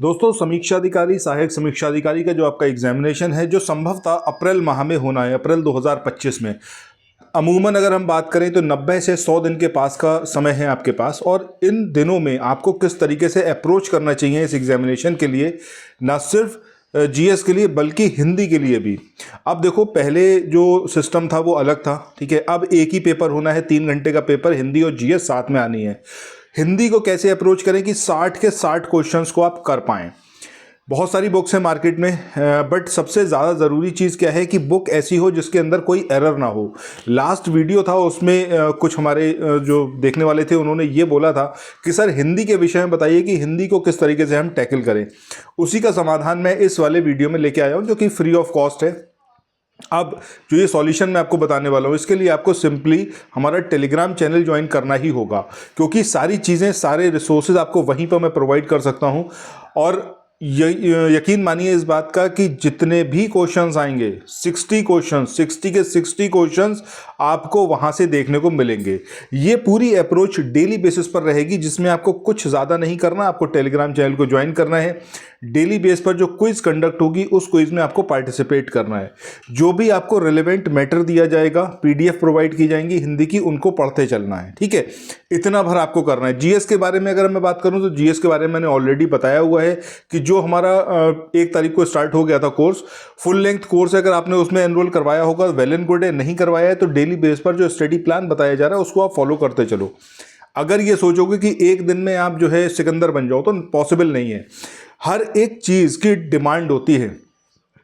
दोस्तों, समीक्षा अधिकारी, सहायक समीक्षा अधिकारी का जो आपका एग्जामिनेशन है, जो संभवतः अप्रैल माह में होना है, अप्रैल 2025 में। अमूमन अगर हम बात करें तो 90 से 100 दिन के पास का समय है आपके पास, और इन दिनों में आपको किस तरीके से अप्रोच करना चाहिए इस एग्जामिनेशन के लिए, ना सिर्फ जीएस के लिए बल्कि हिंदी के लिए भी। अब देखो, पहले जो सिस्टम था वो अलग था, ठीक है। अब एक ही पेपर होना है, 3 घंटे का पेपर, हिंदी और जीएस साथ में आनी है। हिंदी को कैसे अप्रोच करें कि 60 के 60 क्वेश्चंस को आप कर पाएं। बहुत सारी बुक्स हैं मार्केट में, बट सबसे ज़्यादा ज़रूरी चीज़ क्या है कि बुक ऐसी हो जिसके अंदर कोई एरर ना हो। लास्ट वीडियो था उसमें कुछ हमारे जो देखने वाले थे उन्होंने ये बोला था कि सर हिंदी के विषय में बताइए कि हिंदी को किस तरीके से हम टैकल करें। उसी का समाधान मैं इस वाले वीडियो में लेके आया हूँ, जो कि फ्री ऑफ कॉस्ट है। अब जो ये सॉल्यूशन मैं आपको बताने वाला हूँ, इसके लिए आपको सिंपली हमारा टेलीग्राम चैनल ज्वाइन करना ही होगा, क्योंकि सारी चीज़ें, सारे रिसोर्सेज आपको वहीं पर मैं प्रोवाइड कर सकता हूँ। और यकीन मानिए इस बात का कि जितने भी क्वेश्चंस आएंगे, 60 क्वेश्चंस, 60 के 60 क्वेश्चंस आपको वहां से देखने को मिलेंगे। ये पूरी अप्रोच डेली बेसिस पर रहेगी, जिसमें आपको कुछ ज़्यादा नहीं करना, आपको टेलीग्राम चैनल को ज्वाइन करना है। डेली बेस पर जो क्विज कंडक्ट होगी उस क्विज में आपको पार्टिसिपेट करना है। जो भी आपको रिलेवेंट मैटर दिया जाएगा, पीडीएफ प्रोवाइड की जाएंगी हिंदी की, उनको पढ़ते चलना है, ठीक है। इतना भर आपको करना है। जीएस के बारे में अगर मैं बात करूं तो जीएस के बारे में मैंने ऑलरेडी बताया हुआ है कि जो हमारा 1 तारीख को स्टार्ट हो गया था कोर्स, फुल लेंथ कोर्स है। अगर आपने उसमें एनरोल करवाया होगा वेल एंड गुड है, नहीं करवाया है तो डेली बेस पर जो स्टडी प्लान बताया जा रहा है उसको आप फॉलो करते चलो। अगर ये सोचोगे कि एक दिन में आप जो है सिकंदर बन जाओ तो पॉसिबल नहीं है। हर एक चीज़ की डिमांड होती है।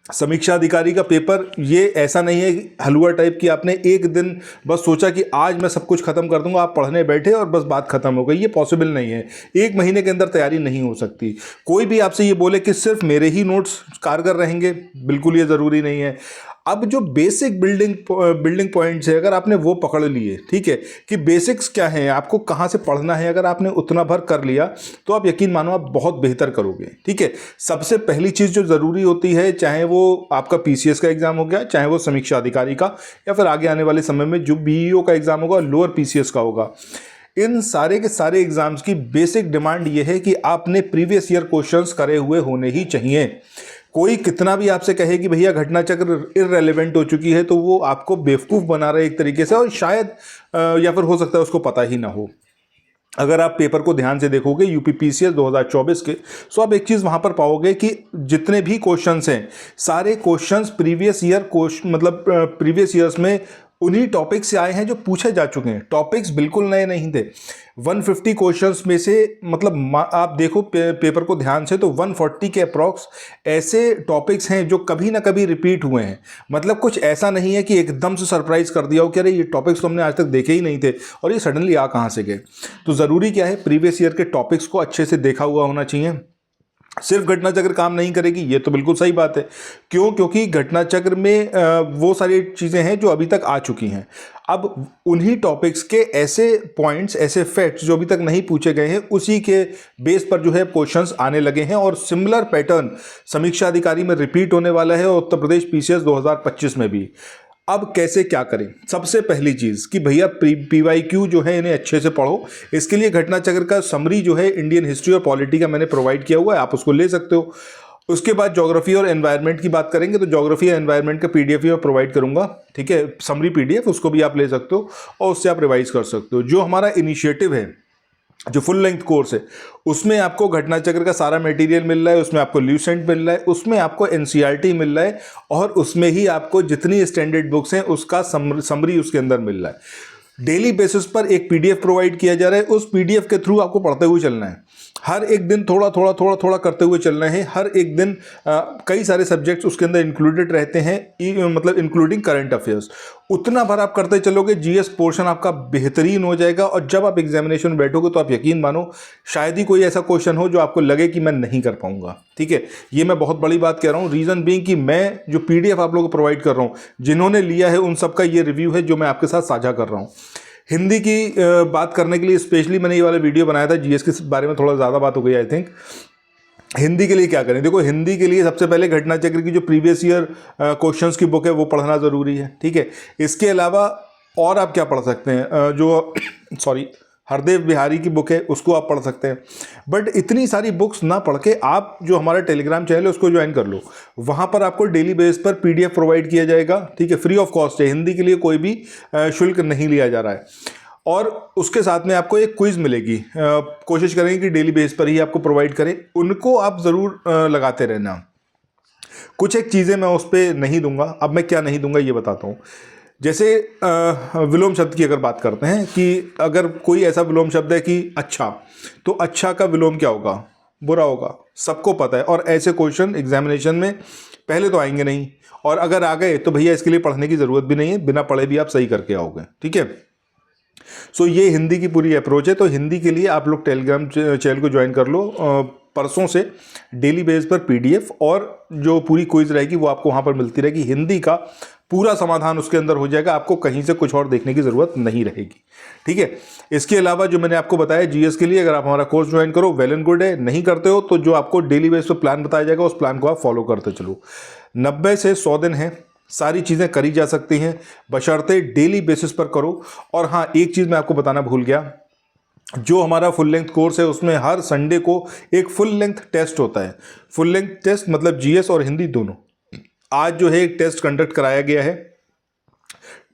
समीक्षा अधिकारी का पेपर ये ऐसा नहीं है कि हलवा टाइप की आपने एक दिन बस सोचा कि आज मैं सब कुछ खत्म कर दूंगा, आप पढ़ने बैठे और बस बात खत्म हो गई। ये पॉसिबल नहीं है। 1 महीने के अंदर तैयारी नहीं हो सकती। कोई भी आपसे ये बोले कि सिर्फ मेरे ही नोट्स कारगर रहेंगे, बिल्कुल ये ज़रूरी नहीं है। अब जो बेसिक बिल्डिंग पॉइंट्स है, अगर आपने वो पकड़ लिए, ठीक है, कि बेसिक्स क्या हैं, आपको कहाँ से पढ़ना है, अगर आपने उतना भर कर लिया तो आप यकीन मानो आप बहुत बेहतर करोगे, ठीक है। सबसे पहली चीज़ जो ज़रूरी होती है, चाहे वो आपका पीसीएस का एग्जाम हो गया, चाहे वो समीक्षा अधिकारी का, या फिर आगे आने वाले समय में जो बीईओ का एग्जाम होगा, लोअर पीसीएस का होगा, इन सारे के सारे एग्जाम्स की बेसिक डिमांड ये है कि आपने प्रीवियस ईयर क्वेश्चंस करे हुए होने ही चाहिए। कोई कितना भी आपसे कहे कि भैया घटना चक्र इररेलेवेंट हो चुकी है, तो वो आपको बेवकूफ़ बना रहे एक तरीके से, और शायद या फिर हो सकता है उसको पता ही ना हो। अगर आप पेपर को ध्यान से देखोगे यूपीपीसीएस 2024 के, तो आप एक चीज़ वहाँ पर पाओगे कि जितने भी क्वेश्चंस हैं, सारे क्वेश्चंस प्रीवियस ईयर मतलब प्रीवियस ईयर्स में उन्हीं टॉपिक से आए हैं जो पूछे जा चुके हैं। टॉपिक्स बिल्कुल नए नहीं थे। 150 क्वेश्चंस में से, मतलब आप देखो पेपर को ध्यान से, तो 140 के अप्रॉक्स ऐसे टॉपिक्स हैं जो कभी ना कभी रिपीट हुए हैं। मतलब कुछ ऐसा नहीं है कि एकदम से सरप्राइज कर दिया हो कि अरे ये टॉपिक्स तो हमने आज तक देखे ही नहीं थे और ये सडनली आ कहाँ से गए। तो ज़रूरी क्या है, प्रीवियस ईयर के टॉपिक्स को अच्छे से देखा हुआ होना चाहिए। सिर्फ घटना चक्र काम नहीं करेगी, ये तो बिल्कुल सही बात है। क्यों? क्योंकि घटना चक्र में वो सारी चीज़ें हैं जो अभी तक आ चुकी हैं। अब उन्हीं टॉपिक्स के ऐसे पॉइंट्स, ऐसे फैक्ट्स जो अभी तक नहीं पूछे गए हैं, उसी के बेस पर जो है क्वेश्चंस आने लगे हैं, और सिमिलर पैटर्न समीक्षा अधिकारी में रिपीट होने वाला है और उत्तर प्रदेश पीसीएस 2025 में भी। अब कैसे क्या करें? सबसे पहली चीज़ कि भैया पीवाईक्यू जो है इन्हें अच्छे से पढ़ो। इसके लिए घटना चक्र का समरी जो है इंडियन हिस्ट्री और पॉलिटी का मैंने प्रोवाइड किया हुआ है, आप उसको ले सकते हो। उसके बाद ज्योग्राफी और एनवायरनमेंट की बात करेंगे तो ज्योग्राफी और एनवायरनमेंट का पीडीएफ भी मैं प्रोवाइड करूंगा, ठीक है, समरी पीडीएफ, उसको भी आप ले सकते हो और उससे आप रिवाइज कर सकते हो। जो हमारा इनिशिएटिव है, जो फुल लेंथ कोर्स है, उसमें आपको घटना चक्र का सारा मटेरियल मिल रहा है, उसमें आपको ल्यूसेंट मिल रहा है, उसमें आपको एनसीईआरटी मिल रहा है, और उसमें ही आपको जितनी स्टैंडर्ड बुक्स हैं उसका समरी उसके अंदर मिल रहा है। डेली बेसिस पर एक पीडीएफ प्रोवाइड किया जा रहा है, उस पीडीएफ के थ्रू आपको पढ़ते हुए चलना है। हर एक दिन थोड़ा थोड़ा थोड़ा थोड़ा करते हुए चलना है। हर एक दिन कई सारे सब्जेक्ट्स उसके अंदर इंक्लूडेड रहते हैं, मतलब इंक्लूडिंग करंट अफेयर्स। उतना भर आप करते चलोगे, जीएस पोर्शन आपका बेहतरीन हो जाएगा, और जब आप एग्जामिनेशन में बैठोगे तो आप यकीन मानो शायद ही कोई ऐसा क्वेश्चन हो जो आपको लगे कि मैं नहीं कर पाऊंगा, ठीक है। ये मैं बहुत बड़ी बात कह रहा हूँ, रीज़न बीइंग कि मैं जो पीडीएफ आप लोगों को प्रोवाइड कर रहा हूँ, जिन्होंने लिया है उन सबका ये रिव्यू है जो मैं आपके साथ साझा कर रहा हूँ। हिंदी की बात करने के लिए स्पेशली मैंने ये वाला वीडियो बनाया था। जीएस के बारे में थोड़ा ज़्यादा बात हो गई आई थिंक। हिंदी के लिए क्या करें? देखो, हिंदी के लिए सबसे पहले घटना चक्र की जो प्रीवियस ईयर क्वेश्चंस की बुक है वो पढ़ना ज़रूरी है, ठीक है। इसके अलावा और आप क्या पढ़ सकते हैं, जो सॉरी हरदेव बिहारी की बुक है, उसको आप पढ़ सकते हैं। बट इतनी सारी बुक्स ना पढ़ के आप जो हमारा टेलीग्राम चैनल है उसको ज्वाइन कर लो। वहाँ पर आपको डेली बेस पर PDF प्रोवाइड किया जाएगा, ठीक है, फ्री ऑफ कॉस्ट है, हिंदी के लिए कोई भी शुल्क नहीं लिया जा रहा है। और उसके साथ में आपको एक क्विज़ मिलेगी, कोशिश करेंगे कि डेली बेस पर ही आपको प्रोवाइड करें, उनको आप ज़रूर लगाते रहना। कुछ एक चीज़ें मैं उस पर नहीं दूंगा। अब मैं क्या नहीं दूंगा ये बताता हूँ। जैसे विलोम शब्द की अगर बात करते हैं कि अगर कोई ऐसा विलोम शब्द है कि अच्छा, तो अच्छा का विलोम क्या होगा? बुरा होगा, सबको पता है। और ऐसे क्वेश्चन एग्जामिनेशन में पहले तो आएंगे नहीं, और अगर आ गए तो भैया इसके लिए पढ़ने की ज़रूरत भी नहीं है, बिना पढ़े भी आप सही करके आओगे, ठीक है। सो ये हिंदी की पूरी अप्रोच है। तो हिंदी के लिए आप लोग टेलीग्राम चैनल को ज्वाइन कर लो। परसों से डेली बेस पर PDF और जो पूरी क्विज रहेगी वो आपको वहाँ पर मिलती रहेगी। हिंदी का पूरा समाधान उसके अंदर हो जाएगा, आपको कहीं से कुछ और देखने की ज़रूरत नहीं रहेगी, ठीक है। इसके अलावा जो मैंने आपको बताया GS के लिए, अगर आप हमारा कोर्स ज्वाइन करो वेल एंड गुड है, नहीं करते हो तो जो आपको डेली बेस पर प्लान बताया जाएगा उस प्लान को आप फॉलो करते चलो। 90 से 100 दिन है, सारी चीज़ें करी जा सकती हैं, बशर्ते डेली बेसिस पर करो। और हाँ, एक चीज़ मैं आपको बताना भूल गया, जो हमारा फुल लेंथ कोर्स है उसमें हर संडे को एक फुल लेंथ टेस्ट होता है। फुल लेंथ टेस्ट मतलब GS और हिंदी दोनों। आज जो है एक टेस्ट कंडक्ट कराया गया है।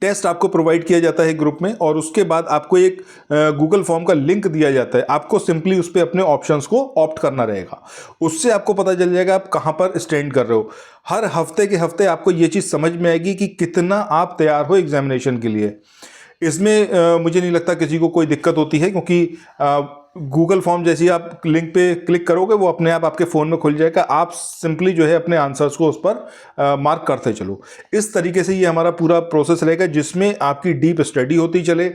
टेस्ट आपको प्रोवाइड किया जाता है ग्रुप में, और उसके बाद आपको एक गूगल फॉर्म का लिंक दिया जाता है। आपको सिंपली उस पर अपने ऑप्शंस को ऑप्ट करना रहेगा, उससे आपको पता चल जाएगा आप कहाँ पर स्टैंड कर रहे हो। हर हफ्ते के हफ्ते आपको ये चीज़ समझ में आएगी कि कितना आप तैयार हो एग्जामिनेशन के लिए। इसमें मुझे नहीं लगता किसी को कोई दिक्कत होती है, क्योंकि गूगल फॉर्म जैसी आप लिंक पे क्लिक करोगे वो अपने आप आपके फ़ोन में खुल जाएगा। आप सिंपली जो है अपने आंसर्स को उस पर मार्क करते चलो। इस तरीके से ये हमारा पूरा प्रोसेस रहेगा, जिसमें आपकी डीप स्टडी होती चले,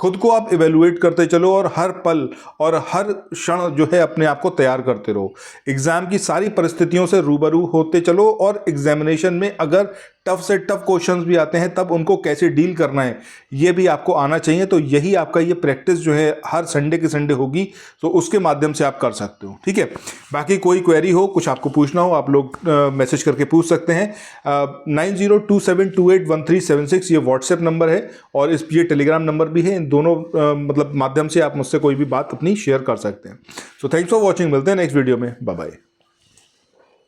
खुद को आप इवेलुएट करते चलो, और हर पल और हर क्षण जो है अपने आप को तैयार करते रहो। एग्ज़ाम की सारी परिस्थितियों से रूबरू होते चलो, और एग्जामिनेशन में अगर टफ से टफ क्वेश्चंस भी आते हैं तब उनको कैसे डील करना है ये भी आपको आना चाहिए। तो यही आपका ये प्रैक्टिस जो है हर संडे के संडे होगी, तो उसके माध्यम से आप कर सकते हो, ठीक है। बाकी कोई क्वेरी हो, कुछ आपको पूछना हो, आप लोग मैसेज करके पूछ सकते हैं। 9027281376 ये व्हाट्सएप नंबर है, और ये टेलीग्राम नंबर भी है। इन दोनों मतलब माध्यम से आप मुझसे कोई भी बात अपनी शेयर कर सकते हैं। सो थैंक्स फॉर वॉचिंग, मिलते हैं नेक्स्ट वीडियो में, बाय बाय।